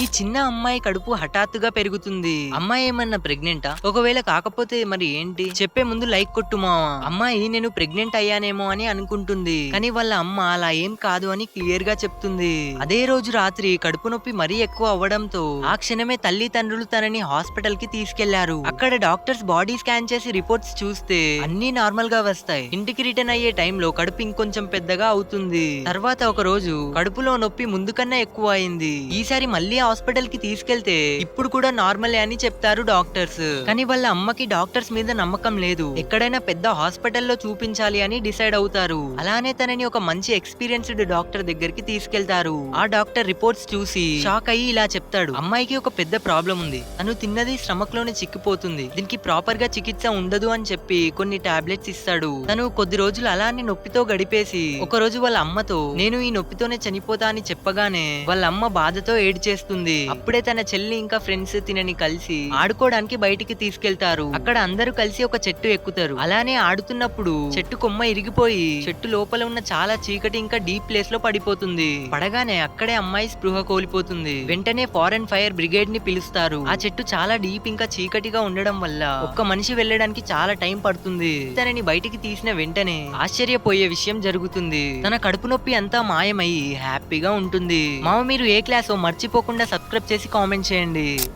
ఈ చిన్న అమ్మాయి కడుపు హఠాత్తుగా పెరుగుతుంది. అమ్మాయి ఏమన్నా ప్రెగ్నెంటా? ఒకవేళ కాకపోతే మరి ఏంటి? చెప్పే ముందు లైక్ కొట్టు మావా. అమ్మాయి నేను ప్రెగ్నెంట్ అయ్యానేమో అని అనుకుంటుంది. కానీ వాళ్ళ అమ్మ అలా ఏం కాదు అని క్లియర్ గా చెప్తుంది. అదే రోజు రాత్రి కడుపు నొప్పి మరీ ఎక్కువ అవ్వడంతో ఆ క్షణమే తల్లిదండ్రులు తనని హాస్పిటల్ కి తీసుకెళ్లారు. అక్కడ డాక్టర్స్ బాడీ స్కాన్ చేసి రిపోర్ట్స్ చూస్తే అన్ని నార్మల్ గా వస్తాయి. ఇంటికి రిటర్న్ అయ్యే టైంలో కడుపు ఇంకొంచెం పెద్దగా అవుతుంది. తర్వాత ఒక రోజు కడుపులో నొప్పి ముందు కన్నా ఎక్కువ అయింది. ఈసారి మళ్ళీ హాస్పిటల్ కి తీసుకెళ్తే ఇప్పుడు కూడా నార్మలే అని చెప్తారు డాక్టర్స్. కానీ వాళ్ళ అమ్మకి డాక్టర్స్ మీద నమ్మకం లేదు. ఎక్కడైనా పెద్ద హాస్పిటల్లో చూపించాలి అని డిసైడ్ అవుతారు. అలానే తనని ఒక మంచి ఎక్స్పీరియన్స్డ్ డాక్టర్ దగ్గరికి తీసుకెళ్తారు. ఆ డాక్టర్ రిపోర్ట్స్ చూసి షాక్ అయ్యి ఇలా చెప్తాడు, అమ్మాయికి ఒక పెద్ద ప్రాబ్లం ఉంది. తను తిన్నది స్టమక్ లోనే చిక్కిపోతుంది. దీనికి ప్రాపర్ గా చికిత్స ఉండదు అని చెప్పి కొన్ని టాబ్లెట్స్ ఇస్తాడు. తను కొద్ది రోజులు అలానే నొప్పితో గడిపేసి ఒక రోజు వాళ్ళ అమ్మతో నేను ఈ నొప్పితోనే చనిపోతా అని చెప్పగానే వాళ్ళ అమ్మ బాధతో ఏడ్చేస్తుంది. అప్పుడే తన చెల్లి ఇంకా ఫ్రెండ్స్ తినని కలిసి ఆడుకోవడానికి బయటికి తీసుకెళ్తారు. అక్కడ అందరూ కలిసి ఒక చెట్టు ఎక్కుతారు. అలానే ఆడుతున్నప్పుడు చెట్టు కొమ్మ ఇరిగిపోయి చెట్టు లోపల ఉన్న చాలా చీకటి ఇంకా డీప్ ప్లేస్ లో పడిపోతుంది. పడగానే అక్కడే అమ్మాయి స్పృహ కోల్పోతుంది. వెంటనే ఫారెన్ ఫైర్ బ్రిగేడ్ ని పిలుస్తారు. ఆ చెట్టు చాలా డీప్ ఇంకా చీకటిగా ఉండడం వల్ల ఒక్క మనిషి వెళ్ళడానికి చాలా టైం పడుతుంది. తనని బయటికి తీసిన వెంటనే ఆశ్చర్యపోయే విషయం జరుగుతుంది. తన కడుపు నొప్పి అంతా మాయమయ్యి హ్యాపీగా ఉంటుంది. మామ మీరు ఏ క్లాసో మర్చిపోకుండా సబ్స్క్రైబ్ చేసి కామెంట్ చేయండి.